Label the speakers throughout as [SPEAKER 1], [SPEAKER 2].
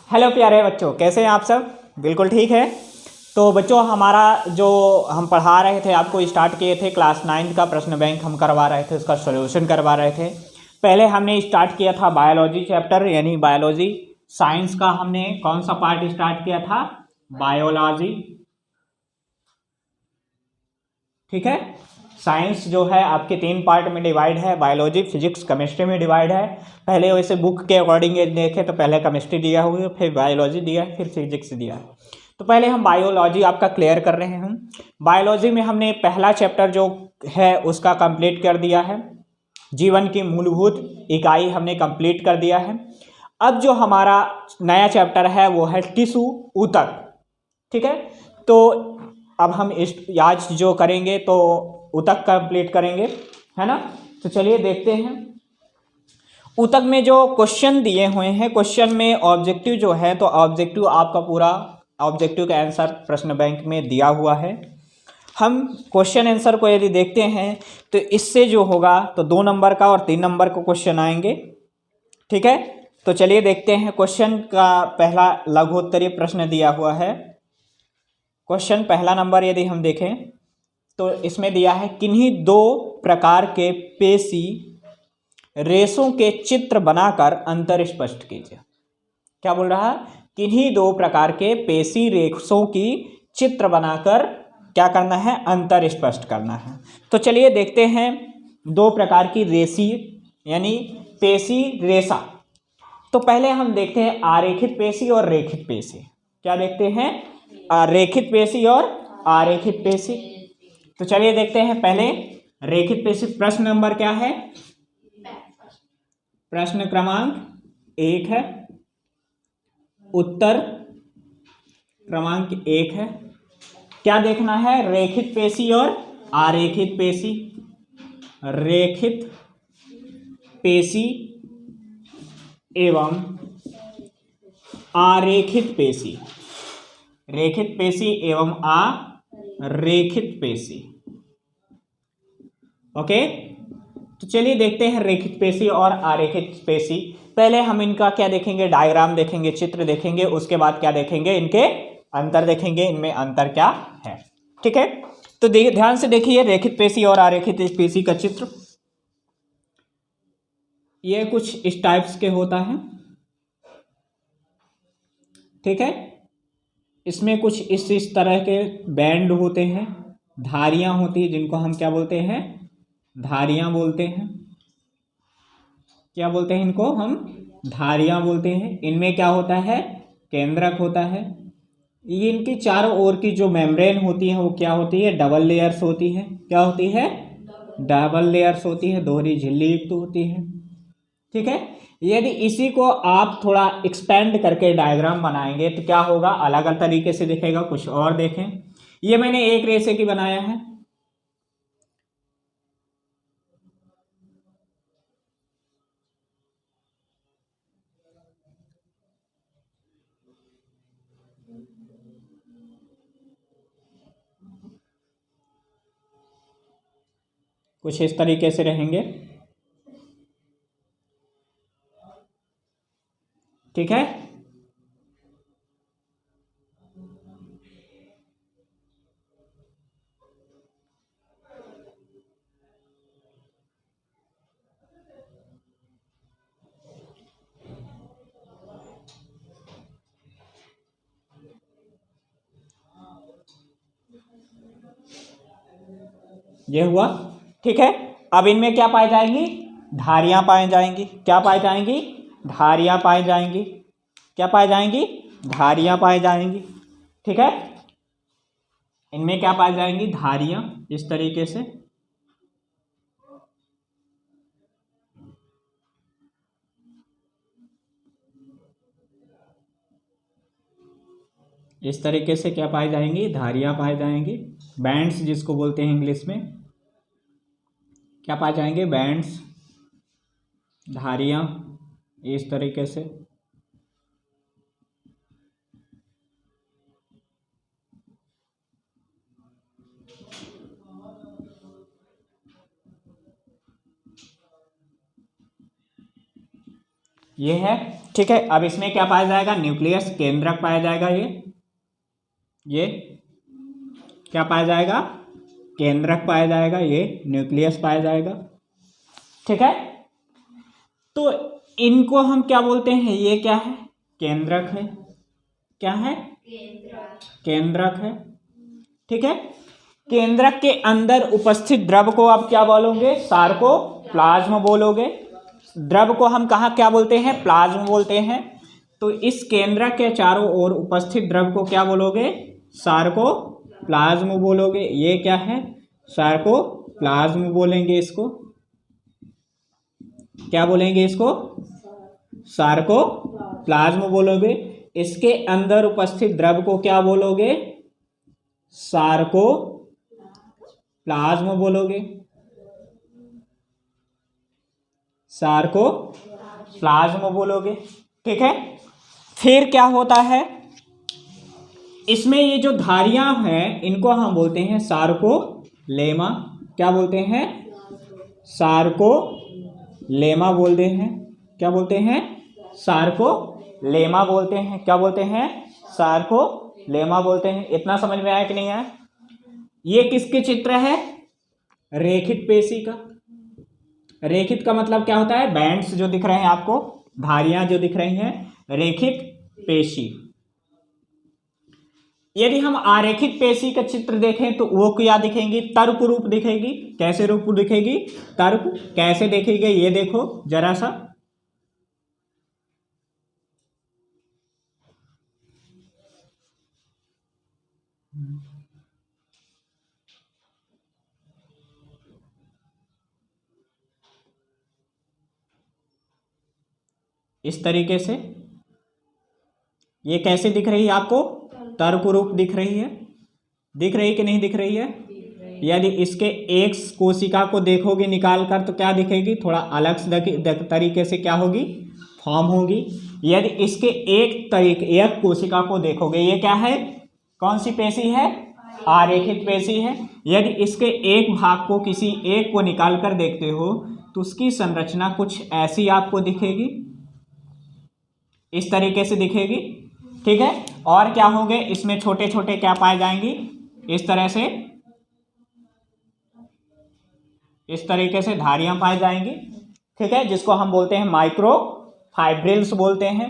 [SPEAKER 1] Hello प्यारे बच्चों, कैसे हैं आप सब? बिल्कुल ठीक है। तो बच्चों, हमारा जो हम पढ़ा रहे थे, आपको स्टार्ट किए थे क्लास 9 का प्रश्न बैंक हम करवा रहे थे, उसका सॉल्यूशन करवा रहे थे। पहले हमने स्टार्ट किया था बायोलॉजी चैप्टर, यानी बायोलॉजी साइंस का हमने कौन सा पार्ट स्टार्ट किया था? बायोलॉजी। ठीक है। साइंस जो है आपके 3 पार्ट में डिवाइड है, बायोलॉजी, फिजिक्स, केमिस्ट्री में डिवाइड है। पहले वैसे बुक के अकॉर्डिंग देखें तो पहले केमिस्ट्री दिया हुआ, फिर बायोलॉजी दिया, फिर फिजिक्स दिया। तो पहले हम बायोलॉजी आपका क्लियर कर रहे हैं। बायोलॉजी में हमने पहला चैप्टर जो है उसका कंप्लीट कर दिया है। जीवन की मूलभूत इकाई हमने कंप्लीट कर दिया है। अब जो हमारा नया चैप्टर है वो है टिश्यू ऊतक। ठीक है। तो अब हम इस आज जो करेंगे तो ऊतक कंप्लीट करेंगे, है ना। तो चलिए देखते हैं। ऊतक में जो क्वेश्चन दिए हुए हैं, क्वेश्चन में ऑब्जेक्टिव जो है, तो ऑब्जेक्टिव आपका पूरा ऑब्जेक्टिव का आंसर प्रश्न बैंक में दिया हुआ है। हम क्वेश्चन आंसर को यदि देखते हैं तो इससे जो होगा तो 2 नंबर का और 3 नंबर का क्वेश्चन आएंगे। ठीक है। तो चलिए देखते हैं। क्वेश्चन का पहला लघुत्तरीय प्रश्न दिया हुआ है। क्वेश्चन पहला नंबर यदि हम देखें तो इसमें दिया है, किन्हीं 2 प्रकार के पेशी रेशों के चित्र बनाकर अंतर स्पष्ट कीजिए। क्या बोल रहा है? किन्हीं 2 प्रकार के पेशी रेशों की चित्र बनाकर क्या करना है? अंतर स्पष्ट करना है। तो चलिए देखते हैं। 2 प्रकार की रेशी यानी पेशी रेशा। तो पहले हम देखते हैं आरेखित पेशी और रेखित पेशी। क्या देखते हैं? रेखित पेशी और आरेखित पेशी। तो चलिए देखते हैं पहले रेखित पेशी। प्रश्न नंबर क्या है? प्रश्न क्रमांक 1 है, उत्तर क्रमांक 1 है। क्या देखना है? रेखित पेशी और आरेखित पेशी। रेखित पेशी एवं आरेखित पेशी। रेखित पेशी एवं आरेखित पेशी। ओके। तो चलिए देखते हैं रेखित पेशी और आरेखित पेशी। पहले हम इनका क्या देखेंगे? डायग्राम देखेंगे, चित्र देखेंगे। उसके बाद क्या देखेंगे? इनके अंतर देखेंगे, इनमें अंतर क्या है। ठीक है। तो ध्यान से देखिए रेखित पेशी और आरेखित पेशी का चित्र। ये कुछ इस टाइप्स के होता है। ठीक है। इसमें कुछ इस तरह के बैंड होते हैं, धारियां होती है, जिनको हम क्या बोलते हैं? धारियां बोलते हैं। क्या बोलते हैं इनको? हम धारियां बोलते हैं। इनमें क्या होता है? केंद्रक होता है। ये इनकी चारों ओर की जो मेम्ब्रेन होती है वो क्या होती है? डबल लेयर्स होती है। क्या होती है? डबल लेयर्स होती है, दोहरी झिल्ली युक्त होती है। ठीक है। यदि इसी को आप थोड़ा एक्सपेंड करके डायग्राम बनाएंगे तो क्या होगा? अलग अलग तरीके से दिखेगा। कुछ और देखें। ये मैंने एक रेशे की बनाया है। कुछ इस तरीके से रहेंगे। ठीक है। ये हुआ। ठीक है। अब इनमें क्या पाई जाएंगी? धारियां पाई जाएंगी। क्या पाई जाएंगी? धारियां पाई जाएंगी। क्या पाई जाएंगी? धारियां पाई जाएंगी। ठीक है। इनमें क्या पाई जाएंगी? धारियां। इस तरीके से इस तरीके से क्या पाई जाएंगी? धारियां पाई जाएंगी। बैंड्स जिसको बोलते हैं इंग्लिश में। क्या पाए जाएंगे? बैंड्स, धारियां, इस तरीके से। ये है, ठीक है। अब इसमें क्या पाया जाएगा, न्यूक्लियस केंद्रक पाया जाएगा। ये क्या पाया जाएगा, केंद्रक पाया जाएगा, ये न्यूक्लियस पाया जाएगा, ठीक है। तो इनको हम क्या बोलते हैं, ये क्या है, केंद्रक है, क्या है, केंद्रक है, ठीक है। केंद्रक के अंदर उपस्थित द्रव को आप क्या बोलोगे, सार्कोप्लाज्म बोलोगे। द्रव को हम कहाँ क्या बोलते हैं, प्लाज्म बोलते हैं। तो इस केंद्रक के चारों ओर उपस्थित द्रव को क्या बोलोगे, सार्कोप्लाज्म बोलोगे। ये क्या है, सार्कोप्लाज्म बोलेंगे इसको, क्या बोलेंगे इसको, सार्कोप्लाज्म बोलोगे। इसके अंदर उपस्थित द्रव को क्या बोलोगे, सार्कोप्लाज्म बोलोगे, सार्कोप्लाज्म बोलोगे, ठीक है। फिर क्या होता है, इसमें ये जो धारियां हैं इनको हम बोलते हैं सार्कोलेमा। क्या बोलते हैं, सार्कोलेमा बोलते हैं। क्या बोलते हैं, सार्कोलेमा बोलते हैं। क्या बोलते हैं, सार्कोलेमा बोलते हैं। इतना समझ में आया कि नहीं आया। ये किसके चित्र है, रेखित पेशी का। रेखित का मतलब क्या होता है, बैंड्स जो दिख रहे हैं आपको, धारियां जो दिख रही हैं, रेखित पेशी। यदि हम आरेखित पेशी का चित्र देखें तो वो क्या दिखेंगी, तर्क रूप दिखेगी। कैसे रूप दिखेगी, तर्क। कैसे देखेगी, ये देखो जरा सा, इस तरीके से। ये कैसे दिख रही है आपको, तर्क रूप दिख रही है। दिख रही कि नहीं दिख रही है। यदि इसके एक कोशिका को देखोगे निकाल कर तो क्या दिखेगी, थोड़ा अलग तरीके से क्या होगी, फॉर्म होगी। यदि इसके एक कोशिका को देखोगे, ये क्या है, कौन सी पेशी है, आरेखित पेशी है। यदि इसके एक भाग को, किसी एक को निकाल कर देखते हो तो उसकी संरचना कुछ ऐसी आपको दिखेगी, इस तरीके से दिखेगी, ठीक है। और क्या होंगे, इसमें छोटे छोटे क्या पाए जाएंगी, इस तरह से, इस तरीके से धारियां पाई जाएंगी, ठीक है, जिसको हम बोलते हैं माइक्रोफाइब्रिल्स बोलते हैं।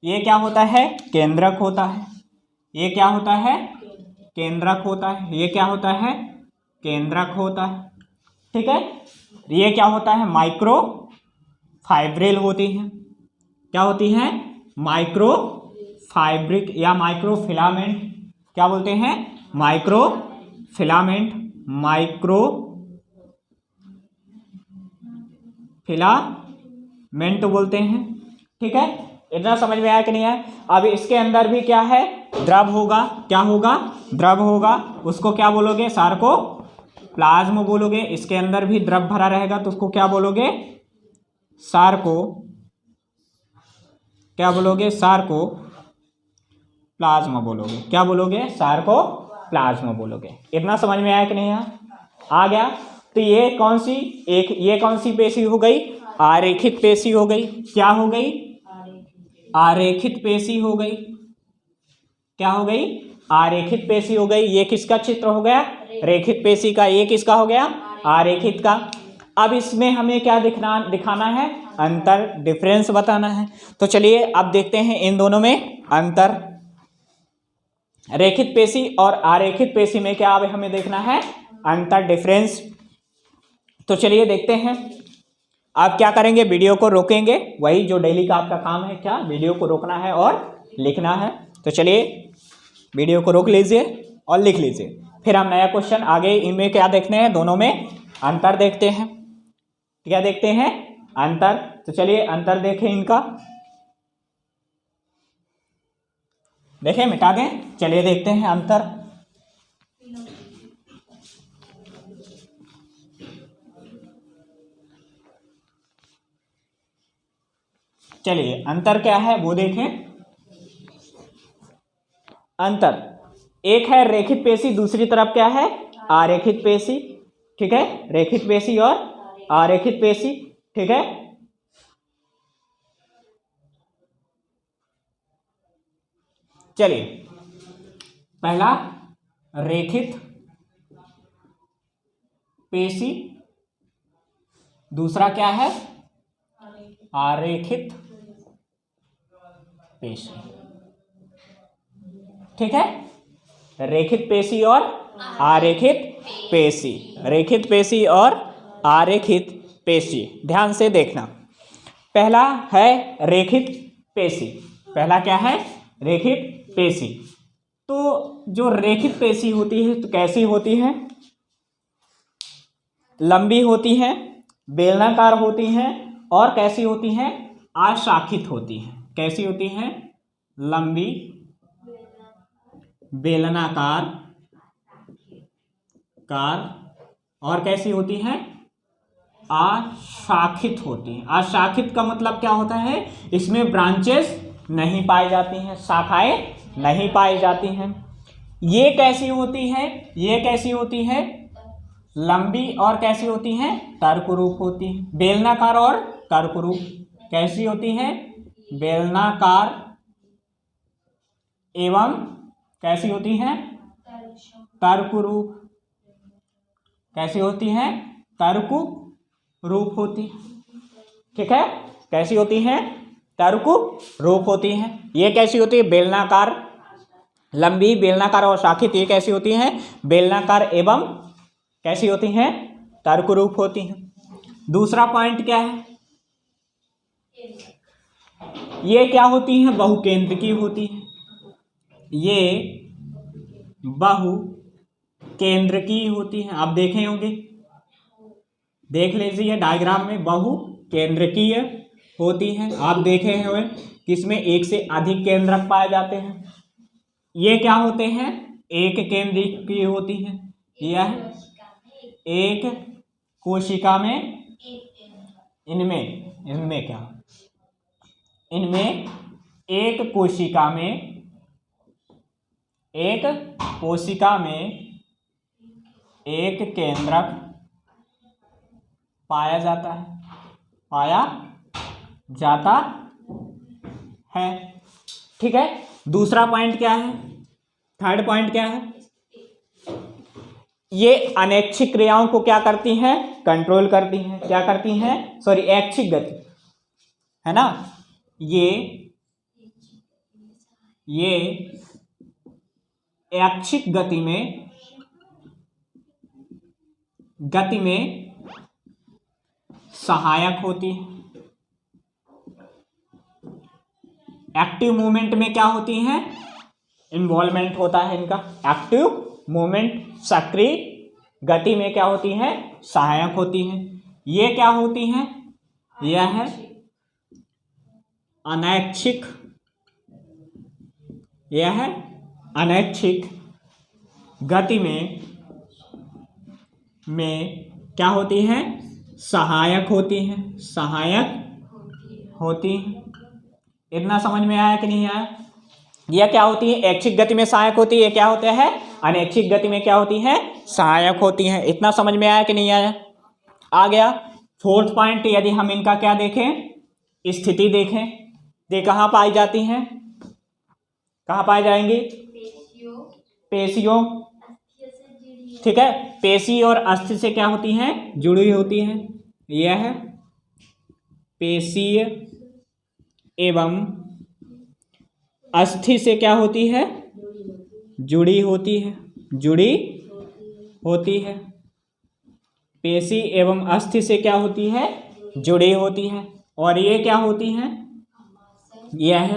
[SPEAKER 1] ये क्या होता है, केंद्रक होता है। ये क्या होता है, केंद्रक होता है। ये क्या होता है, केंद्रक होता है, ठीक है। ये क्या होता है, माइक्रोफाइब्रिल होती हैं। क्या होती हैं, माइक्रोफाइब्रिक या माइक्रोफिलामेंट। क्या बोलते हैं, माइक्रोफिलामेंट, माइक्रोफिलामेंट बोलते हैं, ठीक है। इतना समझ में आया कि नहीं आया। अब इसके अंदर भी क्या है, द्रव होगा। क्या होगा, द्रव होगा। उसको क्या बोलोगे, सार्कोप्लाज्म बोलोगे। इसके अंदर भी द्रव भरा रहेगा तो उसको क्या बोलोगे, क्या बोलोगे, सार्कोप्लाज्म बोलोगे। क्या बोलोगे, सार्कोप्लाज्म बोलोगे। इतना समझ में आया कि नहीं आ गया। तो ये कौन सी पेशी हो गई, आरेखित पेशी हो गई। क्या हो गई, आरेखित पेशी हो गई। क्या हो गई, आरेखित पेशी हो गई। ये किसका चित्र हो गया, रेखित पेशी का। ये किसका हो गया, आरेखित का। अब इसमें हमें क्या दिखाना है, अंतर, डिफरेंस बताना है। तो चलिए अब देखते हैं इन दोनों में अंतर। रेखित पेशी और आरेखित पेशी में क्या हमें देखना है, अंतर, डिफरेंस। तो चलिए देखते हैं। आप क्या करेंगे, वीडियो को रोकेंगे, वही जो डेली का आपका काम है, क्या वीडियो को रोकना है और लिखना है। तो चलिए वीडियो को रोक लीजिए और लिख लीजिए, फिर हम नया क्वेश्चन आगे इनमें क्या देखते हैं, दोनों में अंतर देखते हैं। क्या देखते हैं, अंतर। तो चलिए अंतर देखें इनका, देखें, मिटा दें। चलिए देखते हैं अंतर। चलिए अंतर क्या है वो देखें। अंतर, एक है रेखित पेशी, दूसरी तरफ क्या है, आरेखित पेशी, ठीक है। रेखित पेशी और आरेखित पेशी, ठीक है। चलिए, पहला रेखित पेशी, दूसरा क्या है, आरेखित पेशी। ठीक है, रेखित पेशी और आरेखित पेशी, रेखित पेशी और आरेखित पेशी। ध्यान से देखना, पहला है रेखित पेशी। पहला क्या है, रेखित पेशी। तो जो रेखित पेशी होती है तो कैसी होती है, लंबी होती है, बेलनाकार होती हैं और कैसी होती हैं, अशाखित होती हैं। कैसी होती हैं, लंबी, बेलनाकार और कैसी होती हैं, अशाखित होती हैं। अशाखित का मतलब क्या होता है, इसमें ब्रांचेस नहीं पाई जाती हैं, शाखाएं नहीं पाई जाती हैं। ये कैसी होती है, ये कैसी होती है, लंबी और कैसी होती हैं, तर्करूप होती है। बेलनाकार और तर्करूप कैसी होती है, बेलनाकार एवं कैसी होती हैं, तर्करूप। कैसी होती हैं, तर्करूप होती है। ठीक है, कैसी होती हैं, तर्करूप होती हैं। ये कैसी होती है, बेलनाकार, लंबी, बेलनाकार और शाखित। ये कैसी होती हैं, बेलनाकार एवं कैसी होती हैं, तर्करूप होती हैं। दूसरा पॉइंट क्या है, ये क्या होती हैं, बहुकेंद्रकी होती है। ये बहुकेंद्रकी होती है। आप देखे होंगे, देख लीजिए डायग्राम में, बहुकेंद्रकीय होती है। आप देखे हुए किसमें एक से अधिक केंद्रक पाए जाते हैं। ये क्या होते हैं, एक केंद्रकीय होती है। यह एक कोशिका में, इनमें क्या, इनमें एक कोशिका में एक केंद्रक पाया जाता है। ठीक है, दूसरा पॉइंट क्या है, थर्ड पॉइंट क्या है, ये अनैच्छिक क्रियाओं को क्या करती हैं, कंट्रोल करती हैं। क्या करती हैं, सॉरी, ऐच्छिक गति है ना। ये ऐच्छिक गति में सहायक होती है। एक्टिव मूवमेंट में क्या होती हैं, इन्वॉल्वमेंट होता है इनका। एक्टिव मूवमेंट, सक्रिय गति में क्या होती हैं, सहायक होती हैं। ये क्या होती हैं, यह है अनैच्छिक, यह है अनैच्छिक गति में क्या होती हैं, सहायक होती हैं, सहायक होती हैं। इतना समझ में आया कि नहीं आया। यह क्या होती है, ऐच्छिक गति में सहायक होती है। ये क्या होता है, अनैच्छिक गति में क्या होती है, सहायक होती है। इतना समझ में आया कि नहीं आया। आ गया फोर्थ पॉइंट, यदि हम इनका क्या देखें, स्थिति देखें, ये कहाँ पाई जाती हैं, कहाँ पाई जाएंगी, पेशियों। ठीक है, पेशी और अस्थि से क्या होती हैं, जुड़ी होती हैं। यह पेशीय एवं अस्थि से क्या होती है, जुड़ी होती है। पेशी एवं अस्थि से क्या होती है, जुड़ी होती है। और ये क्या होती हैं, यह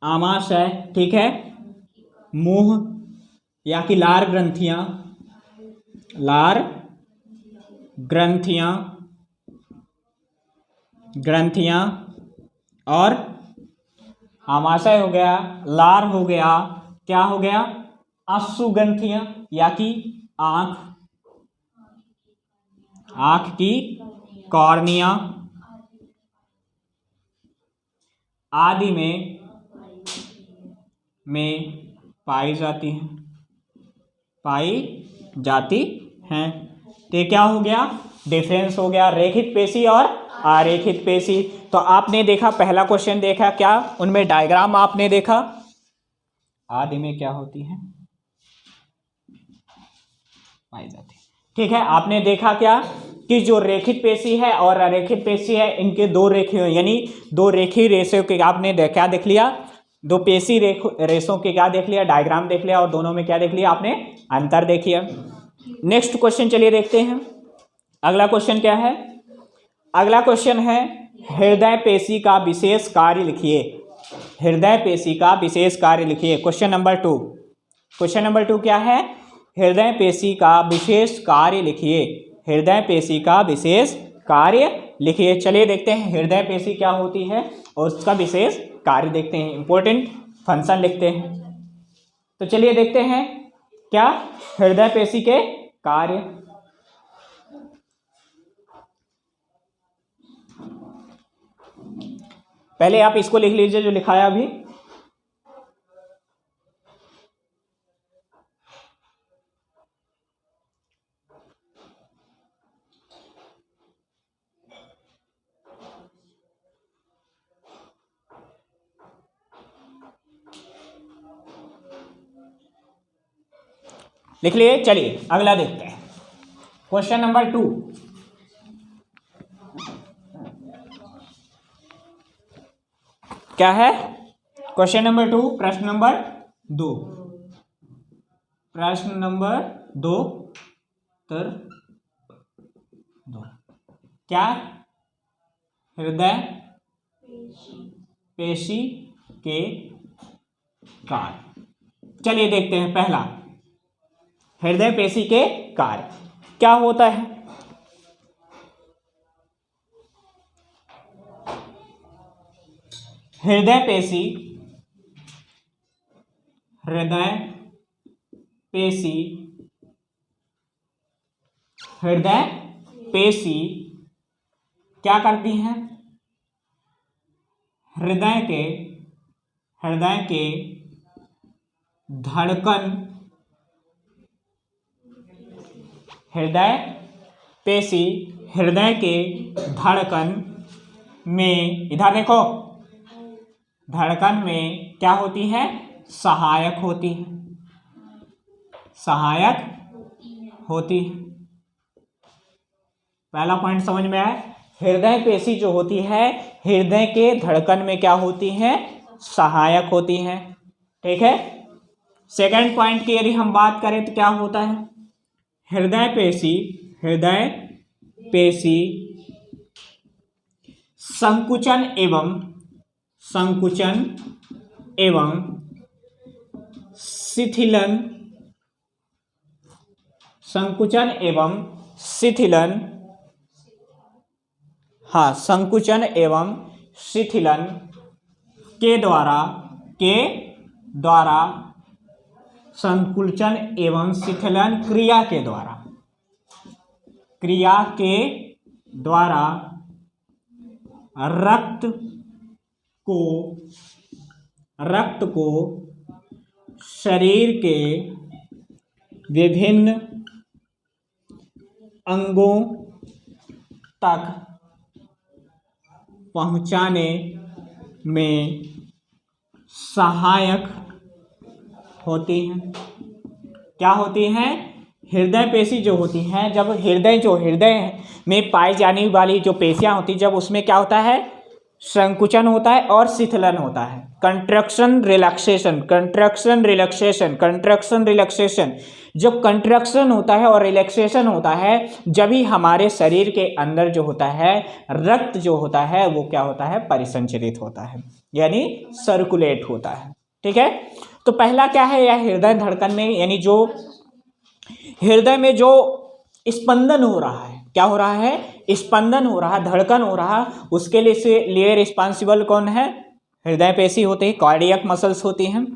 [SPEAKER 1] आमाशय, ठीक है, मुंह या कि लार ग्रंथियां और आमाशय हो गया, लार हो गया, क्या हो गया, अश्रुग्रंथियां या कि आंख की कॉर्निया आदि में पाई जाती हैं। तो क्या हो गया, डिफरेंस हो गया रेखित पेशी और आरेखित पेशी। तो आपने देखा पहला क्वेश्चन देखा क्या, उनमें डायग्राम आपने देखा, आदि में क्या होती है, पाई जाती है। ठीक है, आपने देखा क्या कि जो रेखित पेशी है और अरेखित पेशी है, इनके दो रेखियों यानी दो रेखीय रेशों के आपने क्या देख लिया, दो पेशी रेशों के क्या देख लिया, डायग्राम देख लिया, और दोनों में क्या देख लिया आपने, अंतर देखिए। नेक्स्ट क्वेश्चन चलिए देखते हैं। अगला क्वेश्चन क्या है, अगला क्वेश्चन है हृदय पेशी का विशेष कार्य लिखिए। हृदय पेशी का विशेष कार्य लिखिए। क्वेश्चन नंबर 2, क्वेश्चन नंबर 2 क्या है, हृदय पेशी का विशेष कार्य लिखिए। हृदय पेशी का विशेष कार्य लिखिए। चलिए देखते हैं हृदय पेशी क्या होती है और उसका विशेष कार्य देखते हैं, इंपॉर्टेंट फंक्शन लिखते हैं। तो चलिए देखते हैं क्या हृदय पेशी के कार्य। पहले आप इसको लिख लीजिए जो लिखाया अभी। लिख लिए। चलिए अगला देखते हैं, क्वेश्चन नंबर 2। क्या है, क्वेश्चन नंबर 2, प्रश्न नंबर 2, प्रश्न नंबर 2 उत्तर 2। क्या, हृदय पेशी के कार्य। चलिए देखते हैं पहला, हृदय पेशी के कार्य क्या होता है। हृदय पेशी, हृदय पेशी, हृदय पेशी क्या करती हैं, हृदय के धड़कन, हृदय पेशी हृदय के धड़कन में, इधर देखो, धड़कन में क्या होती है, सहायक होती है, सहायक होती है। पहला पॉइंट समझ में आया। हृदय पेशी जो होती है हृदय के धड़कन में क्या होती है, सहायक होती है। ठीक है। सेकंड पॉइंट की यदि हम बात करें तो क्या होता है, हृदय पेशी संकुचन एवं शिथिलन, संकुचन एवं शिथिलन के द्वारा संकुचन एवं शिथिलन क्रिया के द्वारा रक्त को शरीर के विभिन्न अंगों तक पहुंचाने में सहायक होती हैं। क्या होती हैं, हृदय पेशी जो होती हैं, जब हृदय में पाई जाने वाली जो पेशियां होती, जब उसमें क्या होता है, संकुचन होता है और शिथिलन होता है, कंट्रैक्शन रिलैक्सेशन, जब कंट्रैक्शन होता है और रिलैक्सेशन होता है, जब ही हमारे शरीर के अंदर जो होता है रक्त जो होता है वो क्या होता है, परिसंचरित होता है, यानी सर्कुलेट होता है। ठीक है। तो पहला क्या है, यह हृदय धड़कन में, यानी जो हृदय में जो स्पंदन हो रहा है, क्या हो रहा है, स्पंदन हो रहा, धड़कन हो रहा, उसके लिए रिस्पॉन्सिबल कौन है, हृदय पेशी होते हैं, कार्डियक मसल्स होती हैं।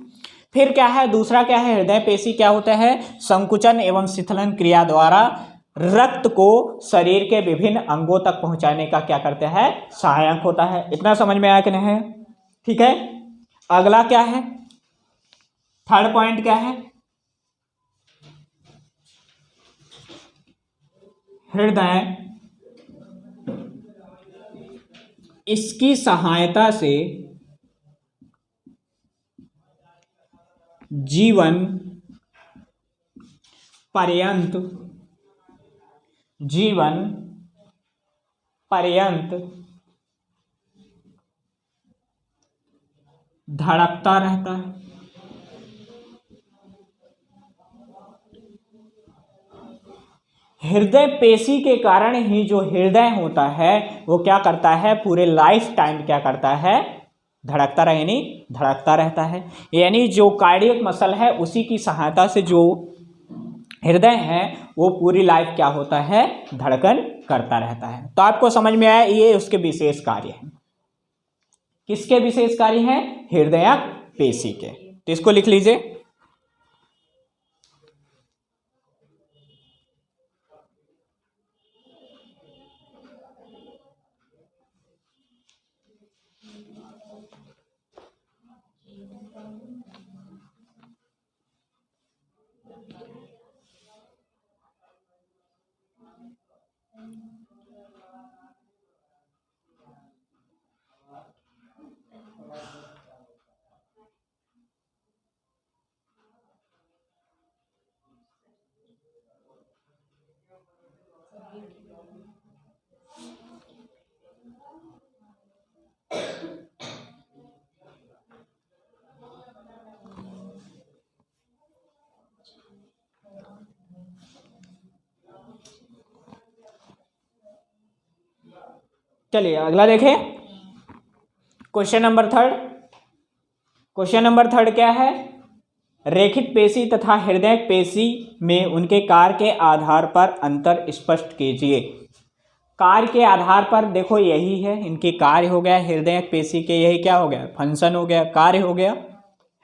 [SPEAKER 1] फिर क्या है, दूसरा क्या है, हृदय पेशी क्या होता है, संकुचन एवं शिथिलन क्रिया द्वारा रक्त को शरीर के विभिन्न अंगों तक पहुंचाने का क्या करते हैं, सहायक होता है। इतना समझ में आया कि नहीं। ठीक है। अगला क्या है, थर्ड पॉइंट क्या है, हृदय इसकी सहायता से जीवन पर्यंत धड़कता रहता है। हृदय पेशी के कारण ही जो हृदय होता है वो क्या करता है, पूरे लाइफ टाइम क्या करता है, धड़कता रहे, यानी धड़कता रहता है। यानी जो कार्डियक मसल है उसी की सहायता से जो हृदय है वो पूरी लाइफ क्या होता है, धड़कन करता रहता है। तो आपको समझ में आया, ये उसके विशेष कार्य हैं। किसके विशेष कार्य हैं, हृदयक पेशी के। तो इसको लिख लीजिए। चलिए अगला देखें, question number third. Question number third क्या है, रेखित पेशी तथा हृदय पेशी में उनके कार्य के आधार पर अंतर स्पष्ट कीजिए। कार्य के आधार पर देखो यही है, इनके कार्य हो गया, हृदय पेशी के यही क्या हो गया, फंक्शन हो गया, कार्य हो गया,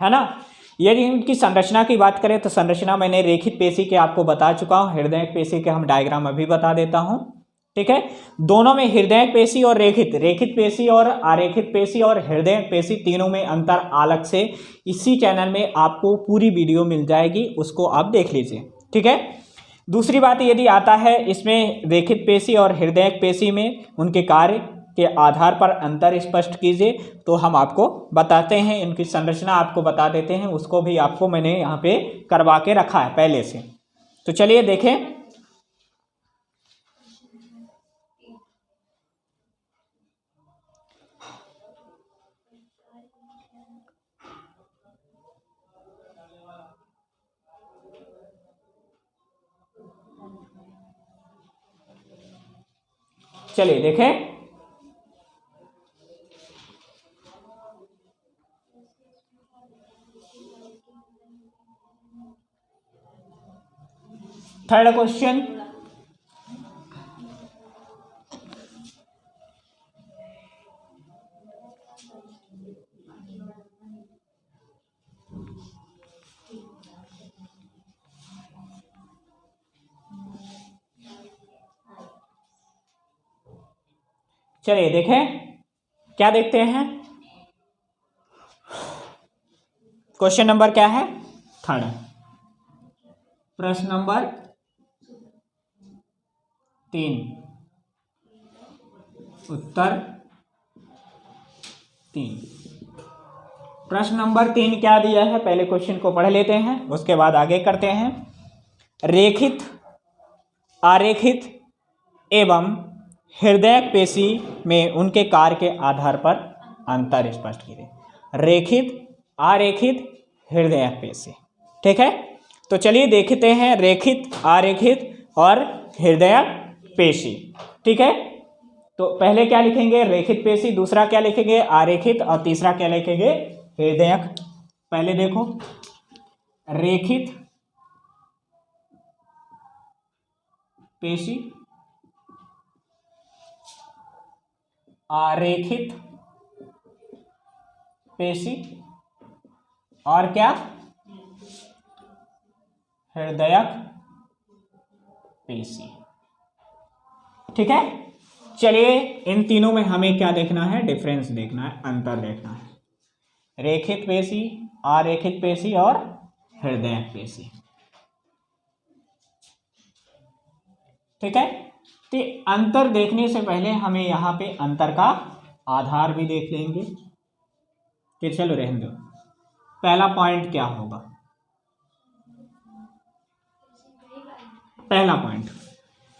[SPEAKER 1] है ना। यदि इनकी संरचना की बात करें तो संरचना मैंने रेखित पेशी के आपको बता चुका हूँ, हृदय पेशी के हम डायग्राम अभी बता देता हूँ। ठीक है, दोनों में हृदय पेशी और रेखित पेशी और आरेखित पेशी और हृदय पेशी तीनों में अंतर अलग से इसी चैनल में आपको पूरी वीडियो मिल जाएगी, उसको आप देख लीजिए। ठीक है, दूसरी बात यदि आता है इसमें रेखित पेशी और हृदय पेशी में उनके कार्य के आधार पर अंतर स्पष्ट कीजिए, तो हम आपको बताते हैं, इनकी संरचना आपको बता देते हैं, उसको भी आपको मैंने यहाँ पे करवा के रखा है पहले से। तो चलिए देखें, चलिए देखें, थर्ड क्वेश्चन, चलिए देखें क्या देखते हैं। क्वेश्चन नंबर क्या है, थर्ड, प्रश्न नंबर 3, उत्तर 3। प्रश्न नंबर 3 क्या दिया है, पहले क्वेश्चन को पढ़ लेते हैं, उसके बाद आगे करते हैं। रेखित, आरेखित एवं हृदय पेशी में उनके कार्य के आधार पर अंतर स्पष्ट कीजिए। रेखित, आरेखित, हृदय पेशी। ठीक है, तो चलिए देखते हैं रेखित, आरेखित और हृदय पेशी। ठीक है, तो पहले क्या लिखेंगे, रेखित पेशी, दूसरा क्या लिखेंगे, आरेखित, और तीसरा क्या लिखेंगे, हृदय। पहले देखो, रेखित पेशी, आरेखित पेशी और क्या, हृदयक पेशी। ठीक है, चलिए इन तीनों में हमें क्या देखना है, डिफरेंस देखना है, अंतर देखना है। रेखित पेशी, आरेखित पेशी और हृदय पेशी। ठीक है, तो अंतर देखने से पहले हमें यहाँ पे अंतर का आधार भी देख लेंगे कि चलो रहने दो। पहला पॉइंट क्या होगा? पहला पॉइंट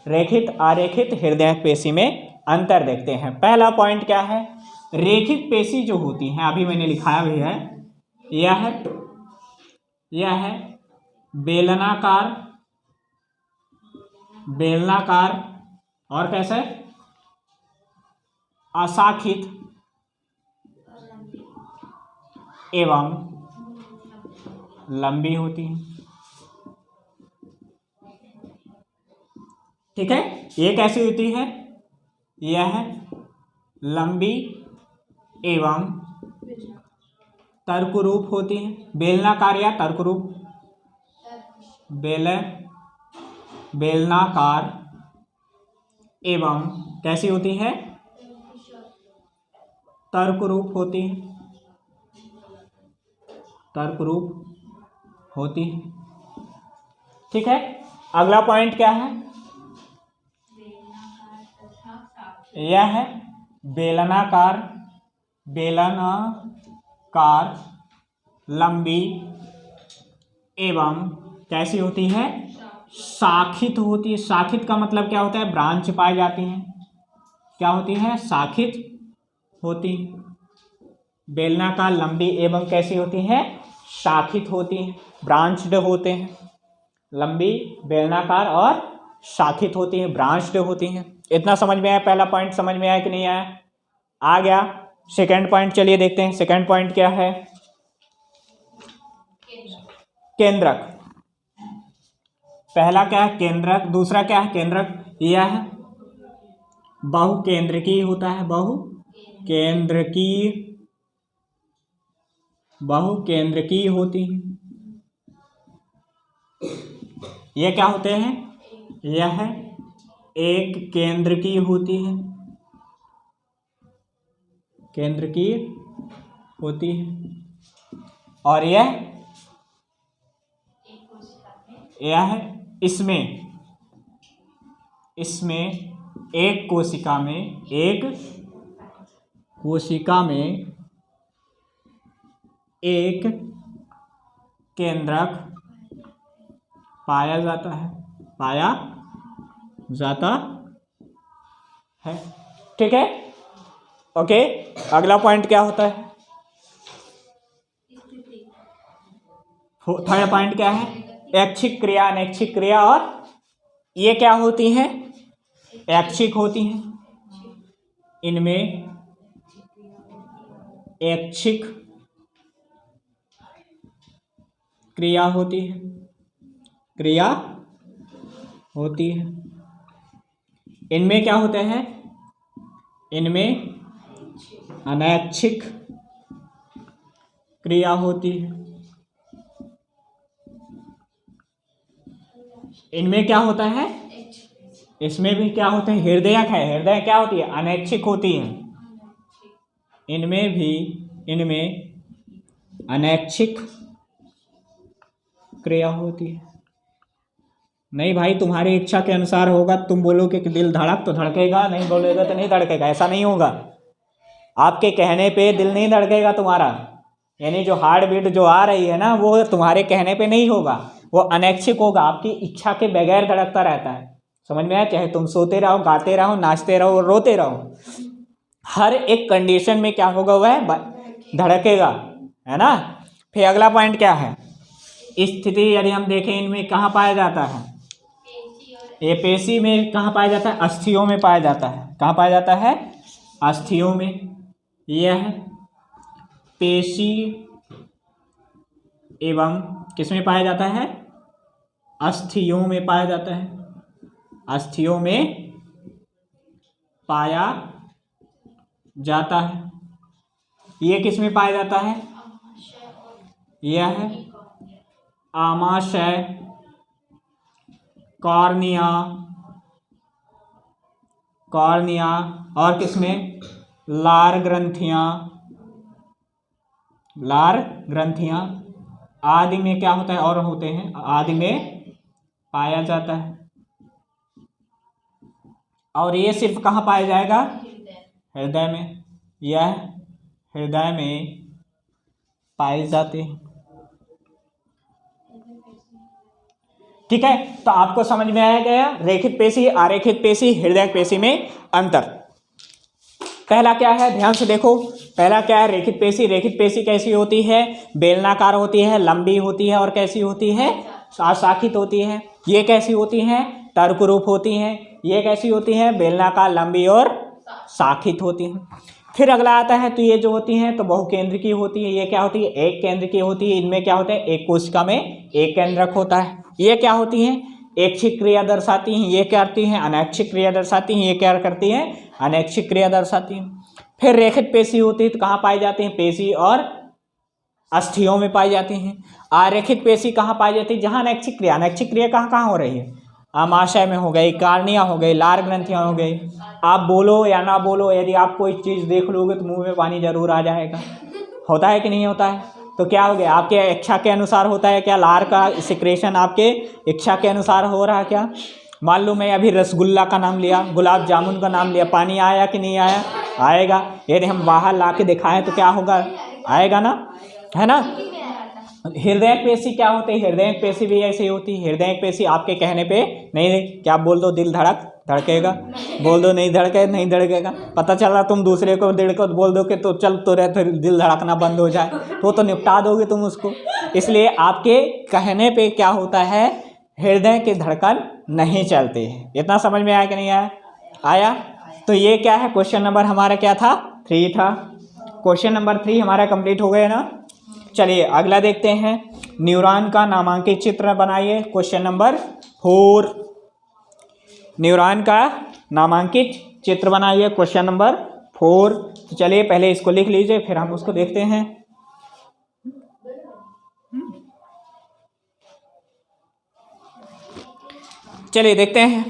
[SPEAKER 1] रेखित आरेखित हृदय पेशी में अंतर देखते हैं। पहला पॉइंट क्या है? रेखित पेशी जो होती हैं, अभी मैंने लिखाया भी है, यह है बेलनाकार, और कैसे अशाखित एवं लंबी होती है। ठीक है, ये कैसी होती है? यह लंबी एवं तर्करूप होती है। बेलनाकार या तर्करूप? बेलनाकार एवं कैसी होती है? तर्करूप होती है, तर्करूप होती है। ठीक है, अगला पॉइंट क्या है? यह है बेलनाकार, लंबी एवं कैसी होती है? शाखित होती है। शाखित का मतलब क्या होता है? ब्रांच पाई जाती हैं। क्या होती है? शाखित होती है। बेलनाकार, लंबी एवं कैसी होती हैं? शाखित होती हैं, ब्रांच्ड होते हैं। लंबी, बेलनाकार और शाखित होती हैं, ब्रांच्ड होती हैं। इतना समझ में आया? पहला पॉइंट समझ में आया कि नहीं आया? आ गया। सेकंड पॉइंट चलिए देखते हैं। सेकंड पॉइंट क्या है? केंद्रक। पहला क्या है? केंद्रक। दूसरा क्या है? केंद्रक। यह बहुकेंद्रकीय होता है, बहुकेंद्रकीय होती है। ये क्या होते हैं? यह एक केंद्रकीय होती है, केंद्रकीय होती है। और यह इसमें एक कोशिका में एक केंद्रक पाया जाता है। ठीक है, ओके। अगला पॉइंट क्या होता है? थर्ड पॉइंट क्या है? ऐच्छिक क्रिया, अनैच्छिक क्रिया। और ये क्या होती हैं? ऐच्छिक होती हैं। इनमें ऐच्छिक क्रिया होती है। इनमें क्या होते हैं? इनमें अनैच्छिक क्रिया होती है। इनमें क्या होता है? इसमें भी क्या होते हैं? हृदयक है। हृदय क्या होती है? अनैच्छिक होती है। इनमें अनैच्छिक क्रिया होती है। नहीं भाई, तुम्हारी इच्छा के अनुसार होगा। तुम बोलोगे कि दिल धड़क तो धड़केगा, नहीं बोलेगा तो नहीं धड़केगा। ऐसा नहीं होगा। आपके कहने पे दिल नहीं धड़केगा तुम्हारा, यानी जो हार्ट बीट जो आ रही है ना, वो तुम्हारे कहने पे नहीं होगा, वो अनैच्छिक होगा, आपकी इच्छा के बगैर धड़कता रहता है। समझ में आया? चाहे तुम सोते रहो, गाते रहो, नाचते रहो, रोते रहो, हर एक कंडीशन में क्या होगा? वह धड़केगा, है ना। फिर अगला पॉइंट क्या है? स्थिति यदि हम देखें, इनमें कहाँ पाया जाता है? ये पेशी में कहाँ पाया जाता है? अस्थियों में पाया जाता है। कहाँ पाया जाता है? अस्थियों में। यह पेशी एवं किसमें पाया जाता है? अस्थियों में पाया जाता है। अस्थियों में पाया जाता है। ये किसमें पाया जाता है? यह आमाशय, कॉर्निया, और किसमें? लार ग्रंथियां आदि में क्या होता है? और होते हैं आदि में पाया जाता है। और ये सिर्फ कहाँ पाया जाएगा? हृदय में। यह हृदय में पाए जाते हैं। ठीक है, तो आपको समझ में आया गया रेखित पेशी, आरेखित पेशी, हृदय पेशी में अंतर। पहला क्या है, ध्यान से देखो, पहला क्या है, रेखित पेशी। रेखित पेशी कैसी होती है, बेलनाकार होती है, लंबी होती है और कैसी होती है, अशाखित होती है। ये कैसी होती हैं, तर्क रूप होती हैं। ये कैसी होती हैं, बेलनाकार, लंबी और शाखित होती हैं। फिर अगला आता है, तो ये जो होती हैं तो बहुकेंद्र की होती है। ये क्या होती है, एक केंद्र की होती है। इनमें क्या होता है, एक कोशिका में एक केंद्रक होता है। ये क्या होती हैं, ऐच्छिक क्रिया दर्शाती हैं। ये क्या करती हैं, अनैच्छिक क्रिया दर्शाती हैं। ये क्या करती हैं, अनैच्छिक क्रिया दर्शाती हैं। फिर रेखित पेशी होती है, तो कहाँ पाई जाती हैं, पेशी और अस्थियों में पाई जाती हैं। आरेखित पेशी कहाँ पाई जाती है, जहाँ अनैच्छिक क्रिया, अनैच्छिक क्रिया कहाँ कहाँ हो रही है, आमाशय में हो गई, कार्निया हो गई, लार ग्रंथियाँ हो गई। आप बोलो या ना बोलो, यदि आप कोई चीज़ देख लोगे तो मुंह में पानी जरूर आ जाएगा। होता है कि नहीं होता है, तो क्या हो गया, आपके इच्छा के अनुसार होता है क्या, लार का सिक्रेशन आपके इच्छा के अनुसार हो रहा है क्या। मान लो मैं अभी रसगुल्ला का नाम लिया, गुलाब जामुन का नाम लिया, पानी आया कि नहीं आया, आएगा। यदि हम बाहर ला के दिखाएं तो क्या होगा, आएगा ना, है ना। हृदय पेशी क्या होती है, हृदय पेशी भी ऐसी होती है। हृदय पेशी आपके कहने पे नहीं, क्या बोल दो, दिल धड़केगा, बोल दो नहीं धड़के, नहीं धड़केगा। पता चला तुम दूसरे को दिल को बोल दो कि तो चल तो रहे, दिल धड़कना बंद हो जाए, तो निपटा दोगे तुम उसको। इसलिए आपके कहने पे क्या होता है, हृदय के धड़कन नहीं चलते हैं। इतना समझ में आया कि नहीं आया, आया। तो ये क्या है, क्वेश्चन नंबर हमारा क्या था, 3 था। क्वेश्चन नंबर 3 हमारा कंप्लीट हो गया ना। चलिए अगला देखते हैं, न्यूरॉन का नामांकित चित्र बनाइए। क्वेश्चन नंबर 4, न्यूरॉन का नामांकित चित्र बनाइए। Question number 4। तो चलिए पहले इसको लिख लीजिए, फिर हम उसको देखते हैं। चलिए देखते हैं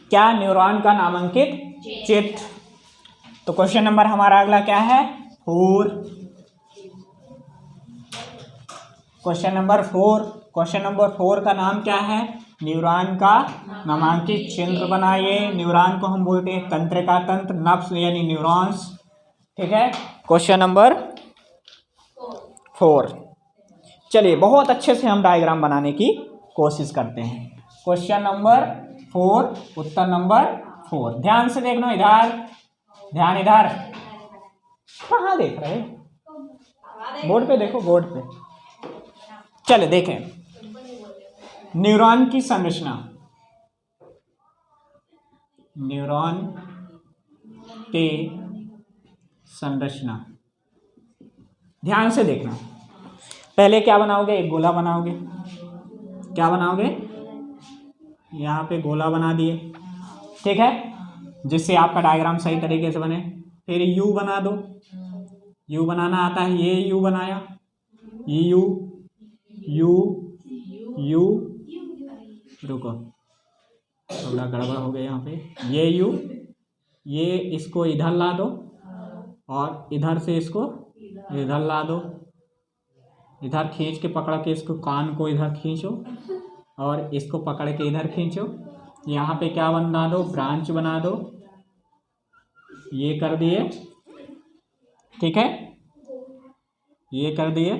[SPEAKER 1] क्या न्यूरॉन का नामांकित चित्र। तो क्वेश्चन नंबर हमारा अगला क्या है, 4। क्वेश्चन नंबर 4, क्वेश्चन नंबर 4 का नाम क्या है, न्यूरॉन का नामांकित चित्र बनाइए। न्यूरॉन को हम बोलते हैं तंत्रिका तंत्र, नर्व्स यानी न्यूरॉन्स। ठीक है, क्वेश्चन नंबर 4। चलिए बहुत अच्छे से हम डायग्राम बनाने की कोशिश करते हैं। क्वेश्चन नंबर 4, उत्तर नंबर 4। ध्यान से देखना, इधर ध्यान, इधर कहाँ देख रहे हो, बोर्ड पे देखो, बोर्ड पे। चले देखें, न्यूरॉन की संरचना, न्यूरॉन के संरचना ध्यान से देखना। पहले क्या बनाओगे, एक गोला बनाओगे। क्या बनाओगे, यहाँ पे गोला बना दिए, ठीक है, जिससे आपका डायग्राम सही तरीके से बने। फिर यू बना दो, यू बनाना आता है, ये यू बनाया, ये यू, यू यू, रुको थोड़ा गड़बड़ हो गया यहाँ पे, ये यू, ये इसको इधर ला दो और इधर से इसको इधर ला दो, इधर खींच के पकड़ के इसको कान को इधर खींचो और इसको पकड़ के इधर खींचो। यहाँ पे क्या बना दो, ब्रांच बना दो, ये कर दिए, ठीक है, ये कर दिए,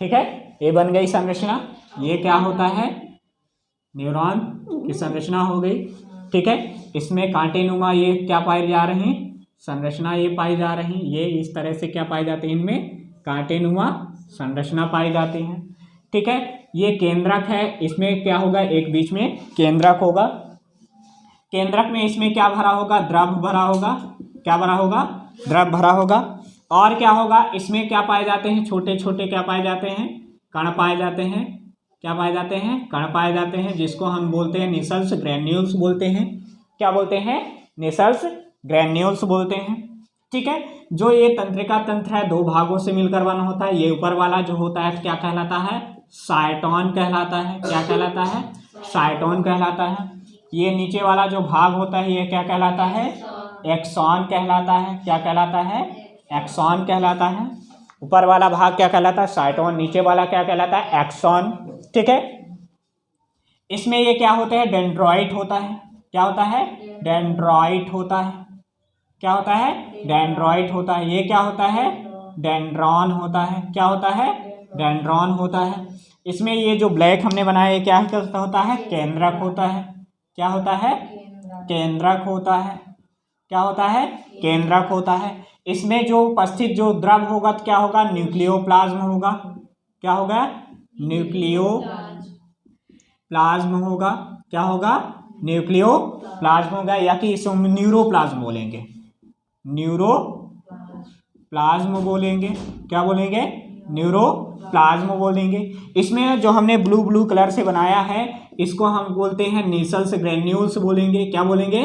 [SPEAKER 1] ठीक है, ये बन गई संरचना। ये क्या होता है, न्यूरॉन की संरचना हो गई, ठीक है। इसमें कांटेनुमा ये क्या पाए जा रहे हैं, संरचना ये पाई जा रही हैं। ये इस तरह से क्या पाई जाती है, इनमें कांटेनुमा संरचना पाई जाती है, ठीक है। ये केंद्रक है, इसमें क्या होगा, एक बीच में केंद्रक होगा। केंद्रक में इसमें क्या भरा होगा, द्रव भरा होगा। क्या भरा होगा, द्रव भरा होगा। और क्या होगा, इसमें क्या पाए जाते हैं, छोटे छोटे क्या पाए जाते हैं, कण पाए जाते हैं। क्या पाए जाते हैं, कण पाए जाते हैं, जिसको हम बोलते हैं निसल्स ग्रैन्यूल्स बोलते हैं। क्या बोलते हैं, निसल्स ग्रैन्यूल्स बोलते हैं, ठीक है। जो ये तंत्रिका तंत्र है, 2 भागों से मिलकर बना होता है। ये ऊपर वाला जो होता है क्या कहलाता है, साइटोन कहलाता है। क्या कहलाता है, साइटोन कहलाता है। ये नीचे वाला जो भाग होता है ये क्या कहलाता है, एक्सॉन कहलाता है। क्या कहलाता है, एक्सॉन कहलाता है। ऊपर वाला भाग क्या कहलाता है, साइटोन, नीचे वाला क्या कहलाता है, एक्सॉन, ठीक है। इसमें ये क्या होता है, डेंड्राइट होता है। क्या होता है, डेंड्राइट होता है, क्या होता है? डेंड्राइट होता है। ये क्या होता है? डेंड्रॉन होता है। क्या होता है? डेंड्रॉन होता है। इसमें ये जो ब्लैक हमने बनाया ये क्या होता है? केंद्रक होता है। क्या होता है? केंद्रक होता है। क्या होता है? केंद्रक होता है। इसमें जो उपस्थित जो द्रव होगा तो क्या होगा? न्यूक्लियोप्लाज्म होगा। क्या होगा? न्यूक्लियोप्लाज्म होगा। क्या होगा? न्यूक्लियोप्लाज्म होगा, या कि इसको न्यूरोप्लाज्म बोलेंगे। न्यूरोप्लाज्म बोलेंगे। क्या बोलेंगे? न्यूरोप्लाज्म बोलेंगे। इसमें जो हमने ब्लू ब्लू कलर से बनाया है इसको हम बोलते हैं निसल्स ग्रेन्यूल्स बोलेंगे। क्या बोलेंगे?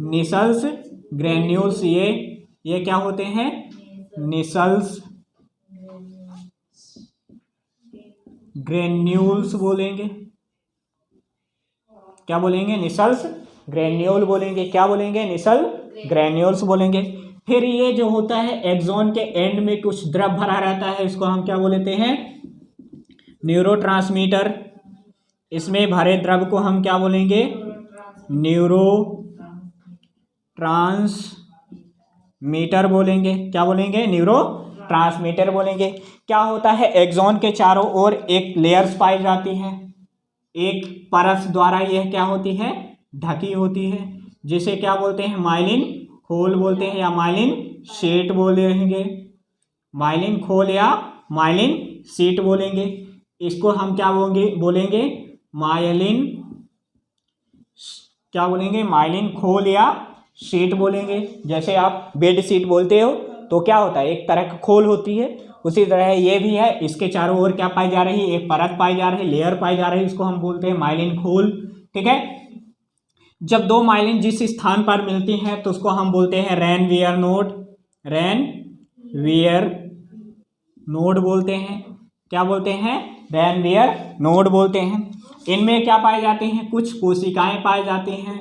[SPEAKER 1] Nissl's granules. ये क्या होते हैं? निसल्स ग्रेन्यूल्स बोलेंगे। क्या बोलेंगे? निसल्स ग्रेन्यूल बोलेंगे। क्या बोलेंगे? निसल ग्रेन्यूल्स बोलेंगे। फिर ये जो होता है एक्सॉन के एंड में कुछ द्रव भरा रहता है, इसको हम क्या बोलते हैं? न्यूरोट्रांसमीटर। इसमें भरे द्रव को हम क्या बोलेंगे? न्यूरो ट्रांसमीटर बोलेंगे। क्या बोलेंगे? न्यूरो ट्रांसमीटर बोलेंगे। क्या होता है? एक्सॉन के चारों ओर एक लेयर्स पाई जाती है, एक परत द्वारा यह क्या होती है? ढकी होती है, जिसे क्या बोलते हैं? माइलिन खोल बोलते हैं या माइलिन शीट बोलेंगे। माइलिन खोल या माइलिन शीट बोलेंगे। इसको हम क्या बोलेंगे? माइलिन, क्या बोलेंगे? माइलिन खोल या शीट बोलेंगे। जैसे आप बेड शीट बोलते हो तो क्या होता है? एक तरह का खोल होती है, उसी तरह ये भी है। इसके चारों ओर क्या पाई जा रही है? एक परत पाई जा रही है, लेयर पाई जा रही है, इसको हम बोलते हैं माइलिन खोल। ठीक है। जब दो माइलिन जिस स्थान पर मिलती हैं तो उसको हम बोलते हैं रैनवियर नोड। रैनवियर नोड बोलते हैं। क्या बोलते हैं? रैनवियर नोड बोलते हैं। इनमें क्या पाई जाती हैं? कुछ कोशिकाएं पाई जाती हैं।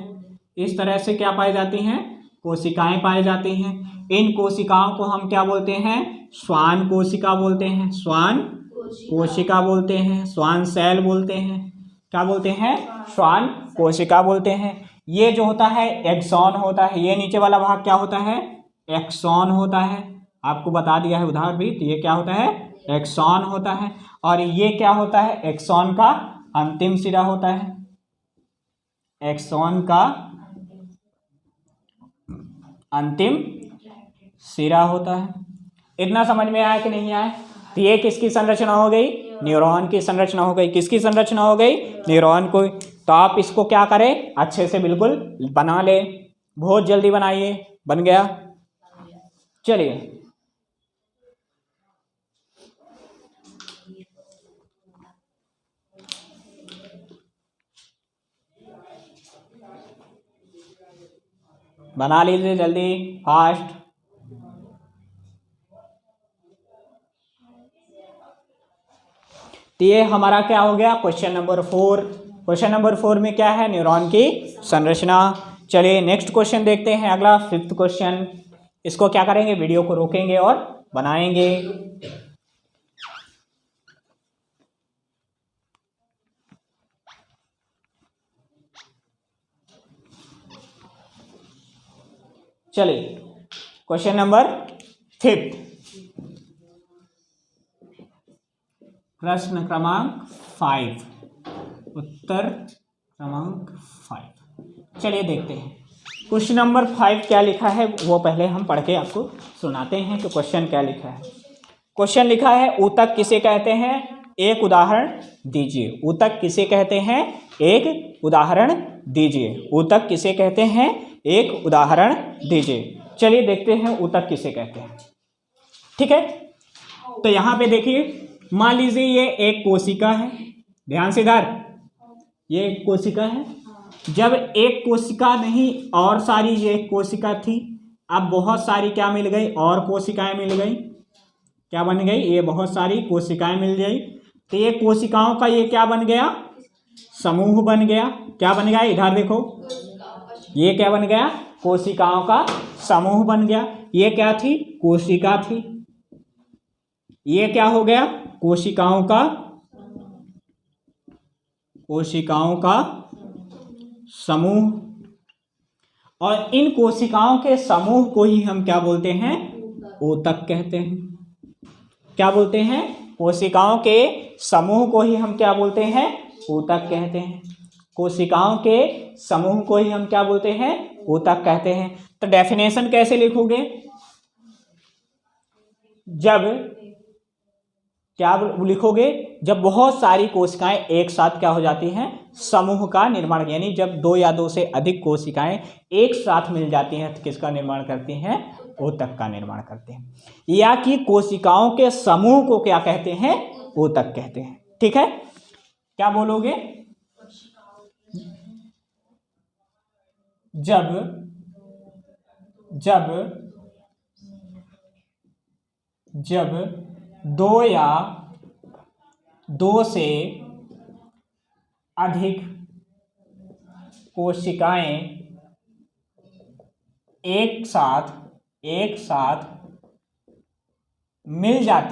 [SPEAKER 1] इस तरह से क्या पाई जाती हैं? कोशिकाएं पाई जाती हैं। इन कोशिकाओं को हम क्या बोलते हैं? श्वान कोशिका बोलते हैं। श्वान कोशिका बोलते हैं। श्वान सेल बोलते हैं। क्या बोलते हैं? श्वान कोशिका बोलते हैं। ये जो होता है एक्सॉन होता है। ये नीचे वाला भाग क्या होता है? एक्सॉन होता है। आपको बता दिया है उधार भी। तो ये क्या होता है? एक्सॉन होता है। और ये क्या होता है? एक्सॉन का अंतिम सिरा होता है। एक्सॉन का अंतिम सिरा होता है। इतना समझ में आया कि नहीं आया? तो ये किसकी संरचना हो गई? न्यूरॉन की संरचना हो गई। किसकी संरचना हो गई? न्यूरॉन को। तो आप इसको क्या करें? अच्छे से बिल्कुल बना ले, बहुत जल्दी बनाइए। बन गया? चलिए बना लीजिए जल्दी, फास्ट। तो ये हमारा क्या हो गया? Question number 4। क्वेश्चन नंबर 4 में क्या है? न्यूरॉन की संरचना। चलिए नेक्स्ट क्वेश्चन देखते हैं, अगला 5th क्वेश्चन। इसको क्या करेंगे? वीडियो को रोकेंगे और बनाएंगे। चलिए क्वेश्चन नंबर 5, प्रश्न क्रमांक 5, उत्तर क्रमांक 5। चलिए देखते हैं क्वेश्चन नंबर 5 क्या लिखा है, वो पहले हम पढ़ के आपको सुनाते हैं कि क्वेश्चन क्या लिखा है। क्वेश्चन लिखा है, ऊतक किसे कहते हैं? एक उदाहरण दीजिए। ऊतक किसे कहते हैं? एक उदाहरण दीजिए। ऊतक किसे कहते हैं? एक उदाहरण दीजिए। चलिए देखते हैं ऊतक किसे कहते हैं। ठीक है, तो यहाँ पे देखिए, मान लीजिए ये एक कोशिका है। ध्यान से इधर, ये एक कोशिका है। जब एक कोशिका नहीं और सारी ये कोशिका थी, अब बहुत सारी क्या मिल गई? और कोशिकाएं मिल गई। क्या बन गई? ये बहुत सारी कोशिकाएं मिल गई। तो ये कोशिकाओं का ये क्या बन गया? समूह बन गया। क्या बन गया? इधर देखो, ये क्या बन गया? कोशिकाओं का समूह बन गया। ये क्या थी? कोशिका थी। ये क्या हो गया? कोशिकाओं का समूह। और इन कोशिकाओं के समूह को ही हम क्या बोलते हैं? ऊतक कहते हैं। क्या बोलते हैं? कोशिकाओं के समूह को ही हम क्या बोलते हैं? ऊतक कहते हैं। कोशिकाओं के समूह को ही हम क्या बोलते हैं? ऊतक कहते हैं। तो डेफिनेशन कैसे लिखोगे? जब क्या लिखोगे? जब बहुत सारी कोशिकाएं एक साथ क्या हो जाती हैं? समूह का निर्माण, यानी जब दो या दो से अधिक कोशिकाएं एक साथ मिल जाती हैं तो किसका निर्माण करती हैं? ऊतक का निर्माण करते हैं। या कि कोशिकाओं के समूह को क्या कहते हैं? ऊतक कहते हैं। ठीक है, क्या बोलोगे? जब दो या दो से अधिक कोशिकाएं एक साथ मिल जाती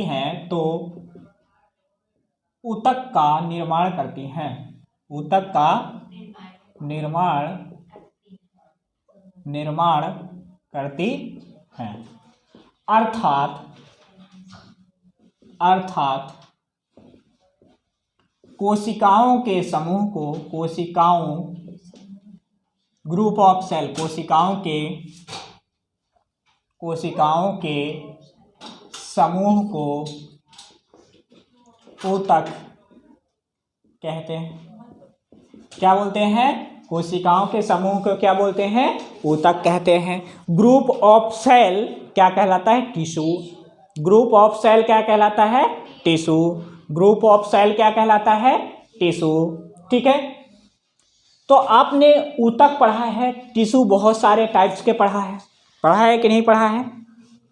[SPEAKER 1] हैं तो ऊतक का निर्माण करती हैं। ऊतक का निर्माण करती हैं। अर्थात कोशिकाओं के समूह को ग्रुप ऑफ सेल, कोशिकाओं के समूह को ऊतक कहते हैं। क्या बोलते हैं? कोशिकाओं के समूह को क्या बोलते हैं? ऊतक कहते हैं। ग्रुप ऑफ सेल क्या कहलाता है? टिश्यू। ग्रुप ऑफ सेल क्या कहलाता है? टिश्यू। ग्रुप ऑफ सेल क्या कहलाता है? टिश्यू। ठीक है, तो आपने ऊतक पढ़ा है, टिश्यू बहुत सारे टाइप्स के पढ़ा है कि नहीं पढ़ा है?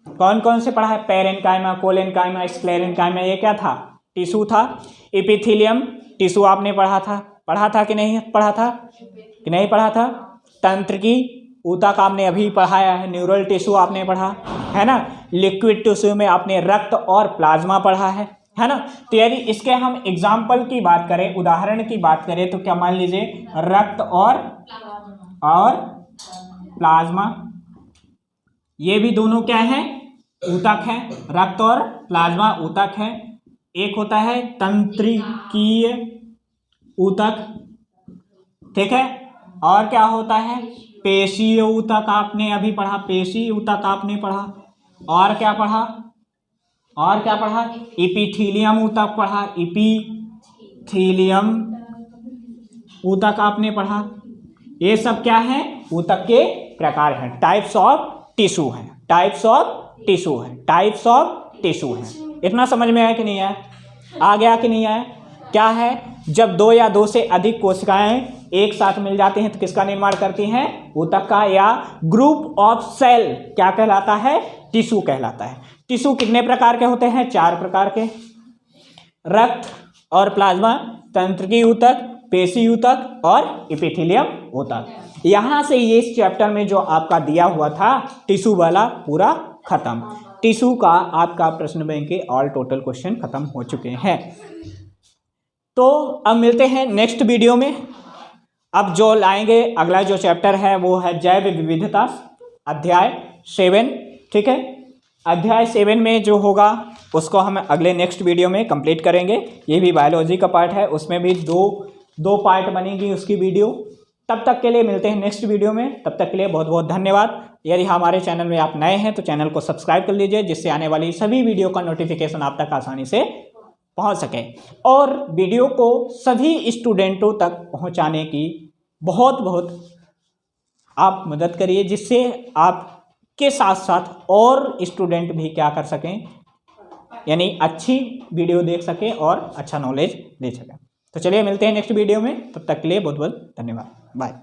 [SPEAKER 1] कौन कौन से पढ़ा है? पेरेन्काइमा, कोलेन्काइमा, स्क्लेरेन्काइमा, ये क्या था? टिश्यू था। एपिथेलियम टिश्यू आपने पढ़ा था कि नहीं पढ़ा था? तंत्रिकी ऊतक आपने अभी पढ़ाया है। न्यूरल टिश्यू आपने पढ़ा है ना। लिक्विड टिश्यू में आपने रक्त और प्लाज्मा पढ़ा है ना। तो यदि इसके हम एग्जाम्पल की बात करें, उदाहरण की बात करें, तो क्या मान लीजिए रक्त और प्लाज्मा, ये भी दोनों क्या है? ऊतक है। रक्त और प्लाज्मा ऊतक है। एक होता है तंत्रिकीय ऊतक, ठीक है, और क्या होता है? पेशीय ऊतक आपने अभी पढ़ा, पेशी ऊतक आपने पढ़ा। और क्या पढ़ा? एपिथेलियम ऊतक पढ़ा, एपिथेलियम ऊतक आपने पढ़ा। ये सब क्या है? ऊतक के प्रकार हैं, टाइप्स ऑफ टिश्यू है। इतना समझ में आया कि नहीं आया? आ गया कि नहीं आया? क्या है? जब दो या दो से अधिक कोशिकाएं एक साथ मिल जाती हैं तो किसका निर्माण करती हैं? ऊतक का। या ग्रुप ऑफ सेल क्या कहलाता है? टिश्यू कहलाता है। टिश्यू कितने प्रकार के होते हैं? 4 प्रकार के। रक्त और प्लाज्मा, तंत्रिकी ऊतक, पेशी ऊतक और एपिथेलियम ऊतक। यहाँ से ये इस चैप्टर में जो आपका दिया हुआ था टिश्यू वाला पूरा खत्म। टिश्यू का आपका प्रश्न बैंक के ऑल टोटल क्वेश्चन खत्म हो चुके हैं। तो अब मिलते हैं नेक्स्ट वीडियो में। अब जो लाएंगे अगला जो चैप्टर है वो है जैव विविधता, अध्याय 7। ठीक है, अध्याय 7 में जो होगा उसको हम अगले नेक्स्ट वीडियो में कंप्लीट करेंगे। ये भी बायोलॉजी का पार्ट है, उसमें भी दो पार्ट बनेगी उसकी वीडियो। तब तक के लिए मिलते हैं नेक्स्ट वीडियो में। तब तक के लिए बहुत बहुत धन्यवाद। यदि हमारे चैनल में आप नए हैं तो चैनल को सब्सक्राइब कर लीजिए, जिससे आने वाली सभी वीडियो का नोटिफिकेशन आप तक आसानी से पहुंच सके। और वीडियो को सभी स्टूडेंटों तक पहुंचाने की बहुत आप मदद करिए, जिससे आपके साथ साथ और स्टूडेंट भी क्या कर सकें, यानी अच्छी वीडियो देख सकें और अच्छा नॉलेज ले सकें। तो चलिए मिलते हैं नेक्स्ट वीडियो में। तब तक के लिए बहुत बहुत धन्यवाद। बाय।